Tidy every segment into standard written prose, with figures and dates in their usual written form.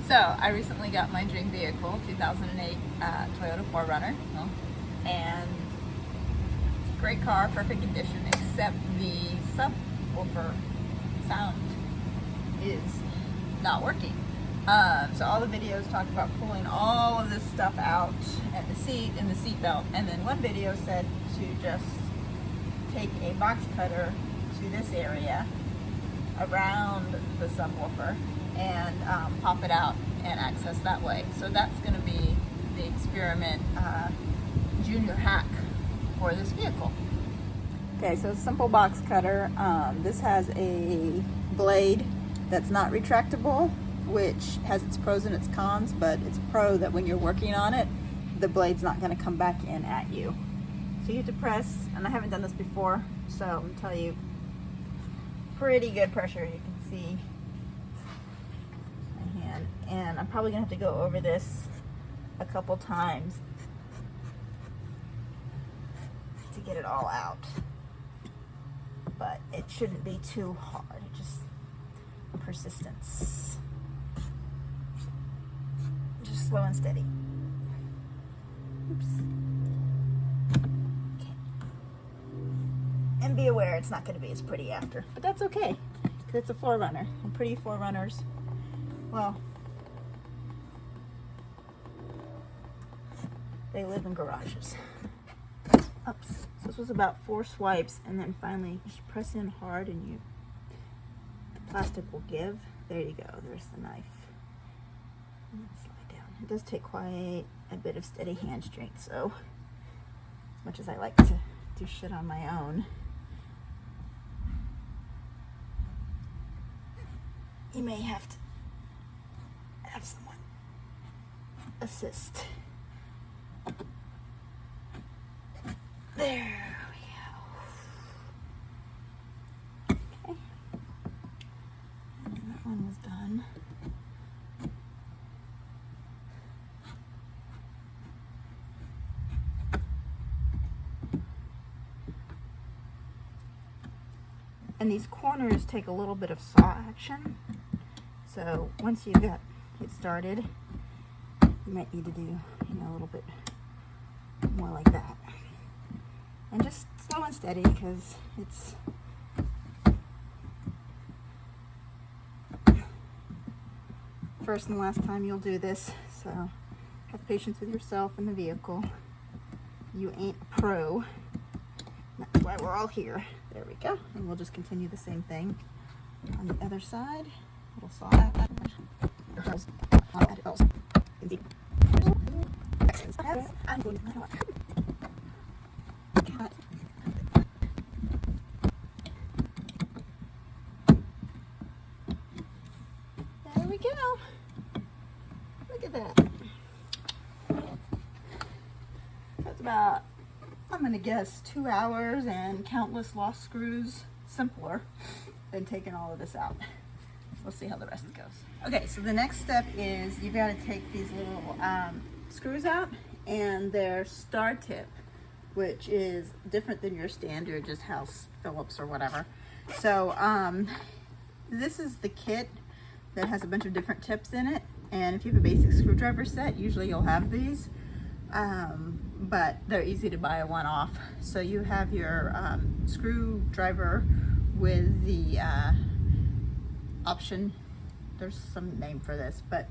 So I recently got my dream vehicle, 2008 Toyota 4Runner, and it's a great car, perfect condition, except the sub-woofer sound is not working. So all the videos talk about pulling all of this stuff out at the seat and the seat belt, and then one video said to just take a box cutter to this area around the subwoofer and pop it out and access that way. So that's going to be the experiment junior hack for this vehicle. Okay, so simple box cutter. This has a blade that's not retractable, which has its pros and its cons, but it's pro that when you're working on it, the blade's not going to come back in at you. So you have to press, and I haven't done this before, so I'm going to tell you, pretty good pressure. You can see my hand, and I'm probably going to have to go over this a couple times to get it all out, but it shouldn't be too hard. It just persistence, just slow and steady. Oops. Okay. And be aware it's not going to be as pretty after, but that's okay because it's a 4Runner, and pretty 4Runners, well, they live in garages. Oops. So this was about 4 swipes, and then finally just press in hard and the plastic will give. There you go, there's the knife. And then slide down. It does take quite a bit of steady hand strength, so as much as I like to do shit on my own, you may have to have someone assist. There we go. Okay. And that one was done. And these corners take a little bit of saw action. So once you've got it started, you might need to do, a little bit more like that. And just slow and steady, because it's first and last time you'll do this. So have patience with yourself and the vehicle. You ain't a pro. That's why we're all here. There we go. And we'll just continue the same thing on the other side. Little saw out. There we go. Look at that. That's about, I'm going to guess, 2 hours and countless lost screws. Simpler than taking all of this out. We'll see how the rest goes. Okay, so the next step is you've got to take these little screws out and their star tip, which is different than your standard just house Phillips or whatever. So this is the kit that has a bunch of different tips in it, and if you have a basic screwdriver set, usually you'll have these, but they're easy to buy a one-off. So you have your screwdriver with the option, there's some name for this, but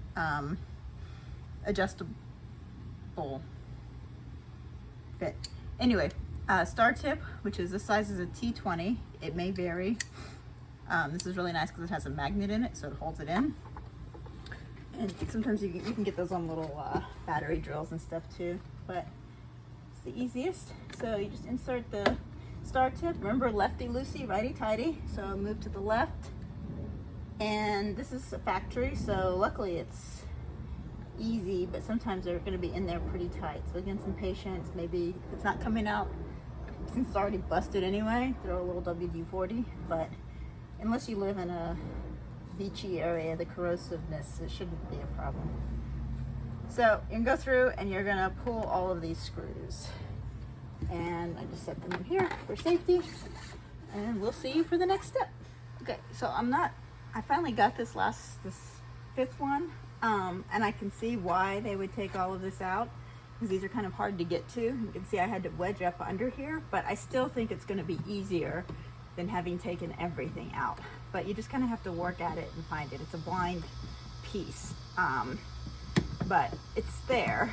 adjustable fit. Anyway, star tip, which is the size is a T20. It may vary. This is really nice because it has a magnet in it, so it holds it in. And sometimes you can get those on little battery drills and stuff too, but it's the easiest. So you just insert the star tip. Remember, lefty loosey, righty tighty. So move to the left. And this is a factory, so luckily it's easy, but sometimes they're going to be in there pretty tight. So again, some patience. Maybe if it's not coming out, since it's already busted anyway, throw a little WD-40. But unless you live in a beachy area, the corrosiveness, it shouldn't be a problem. So you can go through and you're going to pull all of these screws. And I just set them in here for safety, and we'll see you for the next step. Okay, so I finally got this fifth one And I can see why they would take all of this out, because these are kind of hard to get to. You can see I had to wedge up under here, but I still think it's going to be easier than having taken everything out. But you just kind of have to work at it and find it. It's a blind piece, but it's there,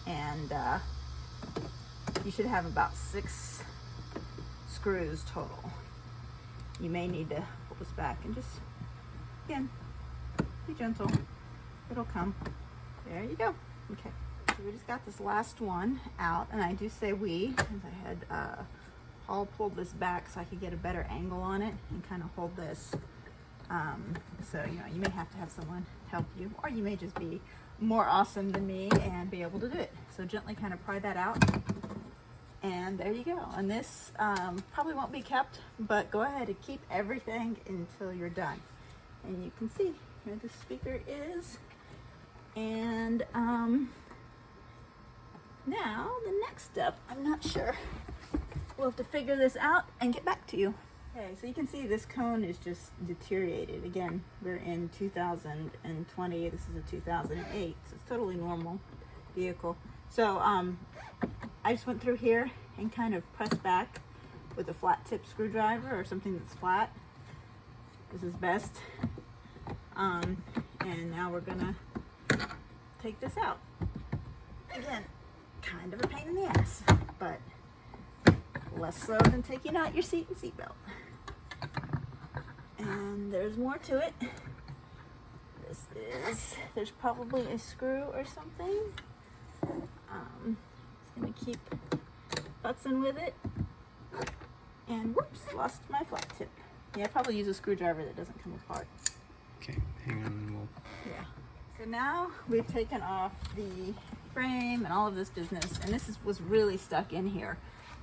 and you should have about 6 screws total. You may need to pull this back and just, again, be gentle. It'll come. There you go. Okay, so we just got this last one out, and I do say we, because I had Paul pulled this back so I could get a better angle on it and kind of hold this. So, you know, you may have to have someone help you, or you may just be more awesome than me and be able to do it. So gently kind of pry that out, and there you go. And this probably won't be kept, but go ahead and keep everything until you're done. And you can see where the speaker is. And now the next step, I'm not sure. We'll have to figure this out and get back to you. Okay, so you can see this cone is just deteriorated. Again, we're in 2020. This is a 2008, so it's totally normal vehicle. So I just went through here and kind of pressed back with a flat tip screwdriver or something that's flat. This is best. And now we're gonna take this out. Again, kind of a pain in the ass, but less so than taking out your seat and seatbelt. And there's more to it. There's probably a screw or something. Just gonna keep futzing with it. And whoops, lost my flat tip. Yeah, I'll probably use a screwdriver that doesn't come apart. Okay, hang on and we'll... Yeah. So now we've taken off the frame and all of this business, and this was really stuck in here.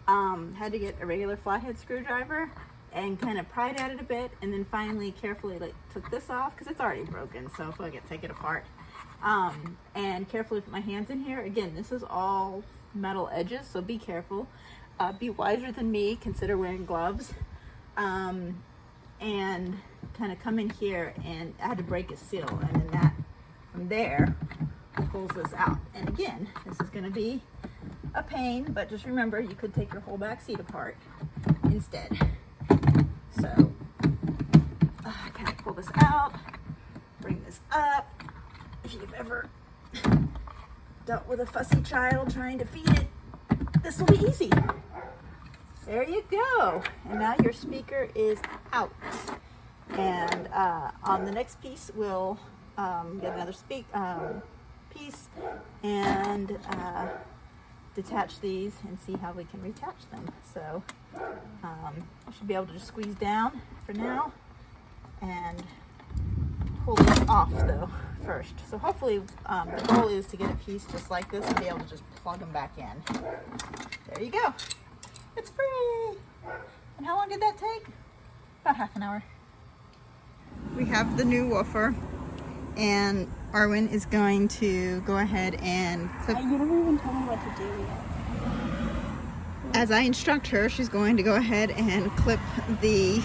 Had to get a regular flathead screwdriver and kind of pried at it a bit, and then finally carefully took this off because it's already broken, so if I get take it apart. And carefully put my hands in here. Again, this is all metal edges, so be careful. Be wiser than me, consider wearing gloves. And kind of come in here, and I had to break a seal, and then that from there pulls this out. And again, this is going to be a pain, but just remember you could take your whole back seat apart instead. So kind of pull this out, bring this up. If you've ever dealt with a fussy child trying to feed it, this will be easy. There you go. And now your speaker is out. And on the next piece, we'll get another piece and detach these and see how we can reattach them. So I should be able to just squeeze down for now and pull this off though first. So hopefully the goal is to get a piece just like this and be able to just plug them back in. There you go. It's free. And how long did that take? About half an hour. We have the new woofer, and Arwen is going to go ahead and clip. You never even told me what to do yet. As I instruct her, she's going to go ahead and clip the